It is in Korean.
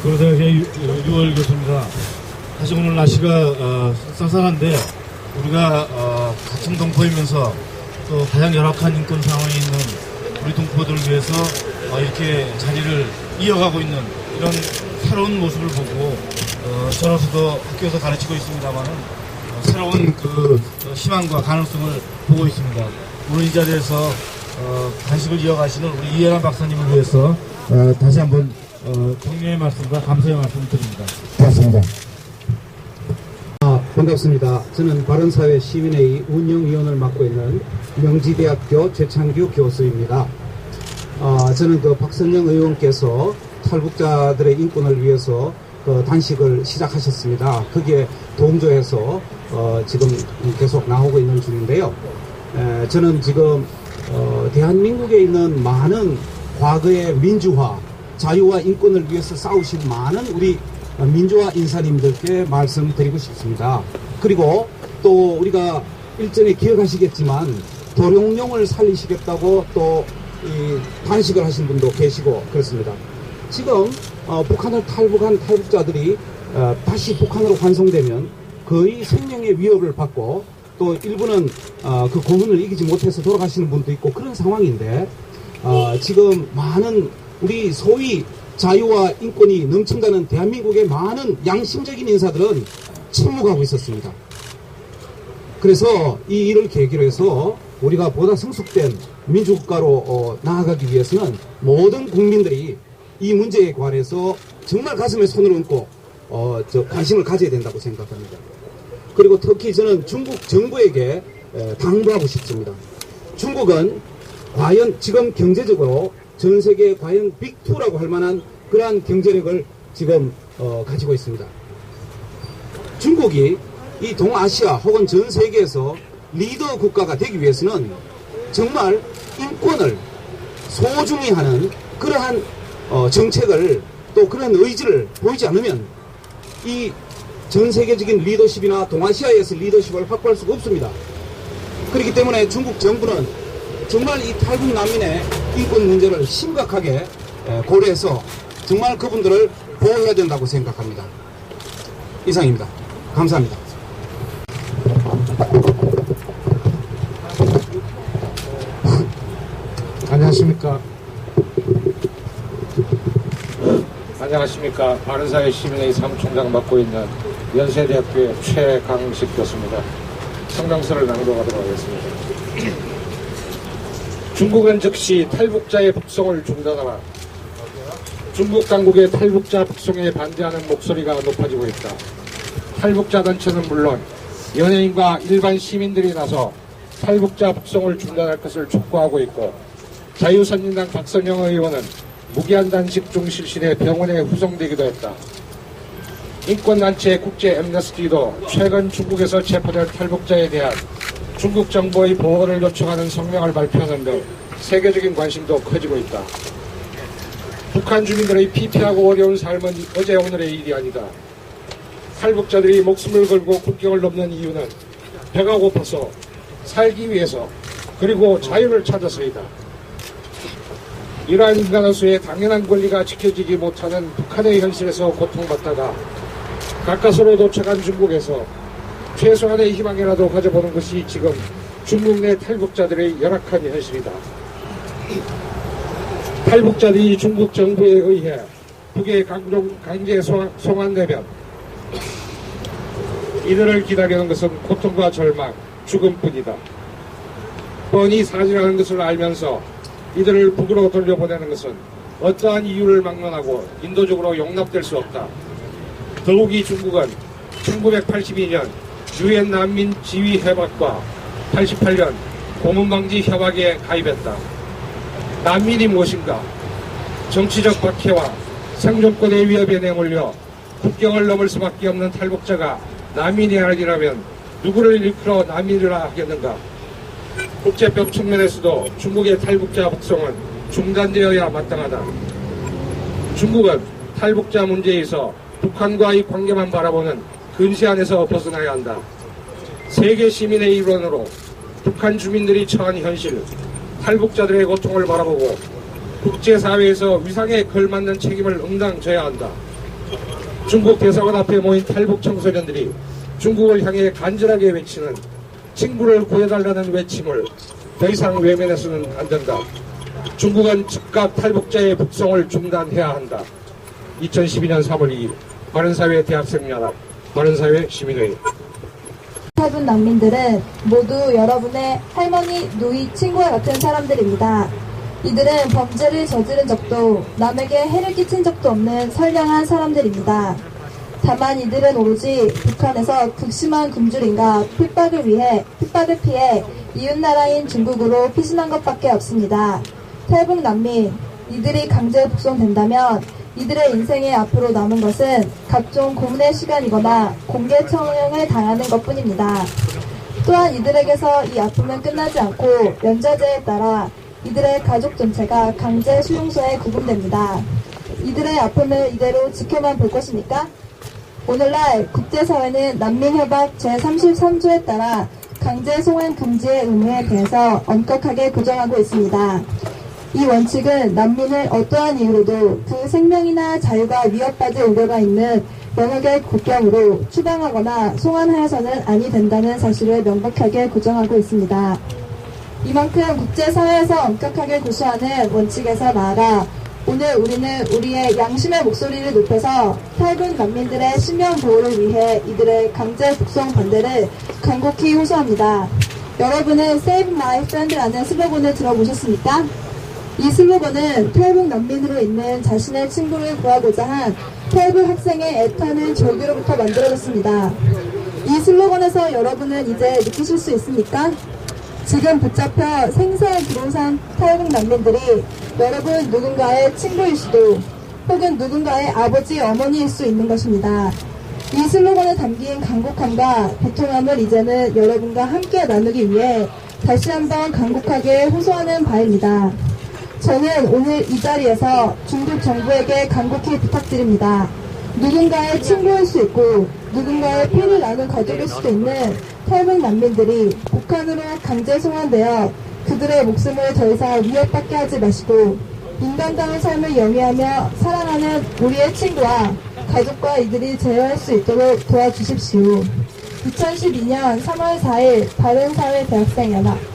고려대학의 유월 교수입니다. 사실 오늘 날씨가 쌀쌀한데 우리가 같은 동포이면서 또 가장 열악한 인권 상황에 있는 우리 동포들을 위해서 이렇게 자리를 이어가고 있는 이런 새로운 모습을 보고 저로서도 학교에서 가르치고 있습니다만은 새로운 그 희망과 가능성을 보고 있습니다. 오늘 이 자리에서 단식을 이어가시는 우리 이해란 박사님을 위해서 다시 한번 격려의 말씀과 감사의 말씀을 드립니다. 고맙습니다. 반갑습니다. 저는 바른사회 시민회의 운영위원을 맡고 있는 명지대학교 최창규 교수입니다. 저는 그 박선영 의원께서 탈북자들의 인권을 위해서 단식을 시작하셨습니다. 거기에 동조해서 지금 계속 나오고 있는 중인데요. 저는 지금 대한민국에 있는 많은 과거의 민주화, 자유와 인권을 위해서 싸우신 많은 우리 민주화 인사님들께 말씀드리고 싶습니다. 그리고 또 우리가 일전에 기억하시겠지만 도룡령을 살리시겠다고 또 단식을 하신 분도 계시고 그렇습니다. 지금 북한을 탈북한 탈북자들이 다시 북한으로 환송되면 거의 생명의 위협을 받고 또 일부는 그 고문을 이기지 못해서 돌아가시는 분도 있고 그런 상황인데 지금 많은 우리 소위 자유와 인권이 넘친다는 대한민국의 많은 양심적인 인사들은 침묵하고 있었습니다. 그래서 이 일을 계기로 해서 우리가 보다 성숙된 민주국가로 나아가기 위해서는 모든 국민들이 이 문제에 관해서 정말 가슴에 손을 얹고 관심을 가져야 된다고 생각합니다. 그리고 특히 저는 중국 정부에게 당부하고 싶습니다. 중국은 과연 지금 경제적으로 전 세계에 과연 빅2라고 할 만한 그러한 경제력을 지금 가지고 있습니다. 중국이 이 동아시아 혹은 전 세계에서 리더 국가가 되기 위해서는 정말 인권을 소중히 하는 그러한 정책을 또 그런 의지를 보이지 않으면 이 전 세계적인 리더십이나 동아시아에서 리더십을 확보할 수가 없습니다. 그렇기 때문에 중국 정부는 정말 이 탈북 난민의 인권 문제를 심각하게 고려해서 정말 그분들을 보호해야 된다고 생각합니다. 이상입니다. 감사합니다. 안녕하십니까. 안녕하십니까. 바른사회 시민회의 사무총장 맡고 있는 연세대학교의 최강식 교수입니다. 성명서를 낭독하도록 하겠습니다. 중국은 즉시 탈북자의 북송을 중단하라. 중국 당국의 탈북자 북송에 반대하는 목소리가 높아지고 있다. 탈북자 단체는 물론 연예인과 일반 시민들이 나서 탈북자 북송을 중단할 것을 촉구하고 있고 자유선진당 박선영 의원은 무기한 단식 중 실시돼 병원에 후송되기도 했다. 인권단체 국제 엠네스티도 최근 중국에서 체포된 탈북자에 대한 중국 정부의 보호를 요청하는 성명을 발표하는 등 세계적인 관심도 커지고 있다. 북한 주민들의 피폐하고 어려운 삶은 어제 오늘의 일이 아니다. 탈북자들이 목숨을 걸고 국경을 넘는 이유는 배가 고파서 살기 위해서 그리고 자유를 찾아서이다. 이러한 인간의 당연한 권리가 지켜지지 못하는 북한의 현실에서 고통받다가 가까스로 도착한 중국에서 최소한의 희망이라도 가져보는 것이 지금 중국 내 탈북자들의 열악한 현실이다. 탈북자들이 중국 정부에 의해 북에 강제 송환되면 이들을 기다리는 것은 고통과 절망, 죽음뿐이다. 뻔히 사진하는 것을 알면서 이들을 북으로 돌려보내는 것은 어떠한 이유를 막론하고 인도적으로 용납될 수 없다. 더욱이 중국은 1982년 유엔 난민 지위 협약과 88년 고문방지 협약에 가입했다. 난민이 무엇인가? 정치적 박해와 생존권의 위협에 내몰려 국경을 넘을 수밖에 없는 탈북자가 난민이 아니라면 누구를 일컬어 난민이라 하겠는가? 국제법 측면에서도 중국의 탈북자 북송은 중단되어야 마땅하다. 중국은 탈북자 문제에서 북한과의 관계만 바라보는 근시 안에서 벗어나야 한다. 세계 시민의 일원으로 북한 주민들이 처한 현실, 탈북자들의 고통을 바라보고 국제사회에서 위상에 걸맞는 책임을 응당 져야 한다. 중국 대사관 앞에 모인 탈북 청소년들이 중국을 향해 간절하게 외치는 친구를 구해달라는 외침을 더 이상 외면해서는 안 된다. 중국은 즉각 탈북자의 북송을 중단해야 한다. 2012년 3월 2일 바른사회 대학생연합 바른사회 시민회의. 탈북 난민들은 모두 여러분의 할머니, 누이, 친구와 같은 사람들입니다. 이들은 범죄를 저지른 적도 남에게 해를 끼친 적도 없는 선량한 사람들입니다. 다만 이들은 오로지 북한에서 극심한 굶주림과 핍박을 피해 이웃나라인 중국으로 피신한 것밖에 없습니다. 탈북 난민, 이들이 강제 북송된다면 이들의 인생에 앞으로 남은 것은 각종 고문의 시간이거나 공개 처형을 당하는 것뿐입니다. 또한 이들에게서 이 아픔은 끝나지 않고 면제제에 따라 이들의 가족 전체가 강제 수용소에 구금됩니다. 이들의 아픔을 이대로 지켜만 볼 것입니까? 오늘날 국제사회는 난민협약 제33조에 따라 강제 송환 금지의 의무에 대해서 엄격하게 규정하고 있습니다. 이 원칙은 난민을 어떠한 이유로도 그 생명이나 자유가 위협받을 우려가 있는 영역의 국경으로 추방하거나 송환하여서는 아니 된다는 사실을 명백하게 규정하고 있습니다. 이만큼 국제사회에서 엄격하게 구시하는 원칙에서 나아가 오늘 우리는 우리의 양심의 목소리를 높여서 탈북 난민들의 신변 보호를 위해 이들의 강제 북송 반대를 간곡히 호소합니다. 여러분은 Save My Friend라는 슬로건을 들어보셨습니까? 이 슬로건은 탈북 난민으로 있는 자신의 친구를 구하고자 한 탈북 학생의 애타는 절규로부터 만들어졌습니다. 이 슬로건에서 여러분은 이제 느끼실 수 있습니까? 지금 붙잡혀 생사의 길을 산 탈북 난민들이 여러분 누군가의 친구일 수도 혹은 누군가의 아버지, 어머니일 수 있는 것입니다. 이 슬로건에 담긴 간곡함과 비통함을 이제는 여러분과 함께 나누기 위해 다시 한번 간곡하게 호소하는 바입니다. 저는 오늘 이 자리에서 중국 정부에게 간곡히 부탁드립니다. 누군가의 친구일 수 있고 누군가의 피를 나눈 가족일 수도 있는 탈북 난민들이 북한으로 강제 송환되어 그들의 목숨을 더 이상 위협받게 하지 마시고 인간다운 삶을 영위하며 사랑하는 우리의 친구와 가족과 이들이 제어할 수 있도록 도와주십시오. 2012년 3월 4일 바른사회 대학생연합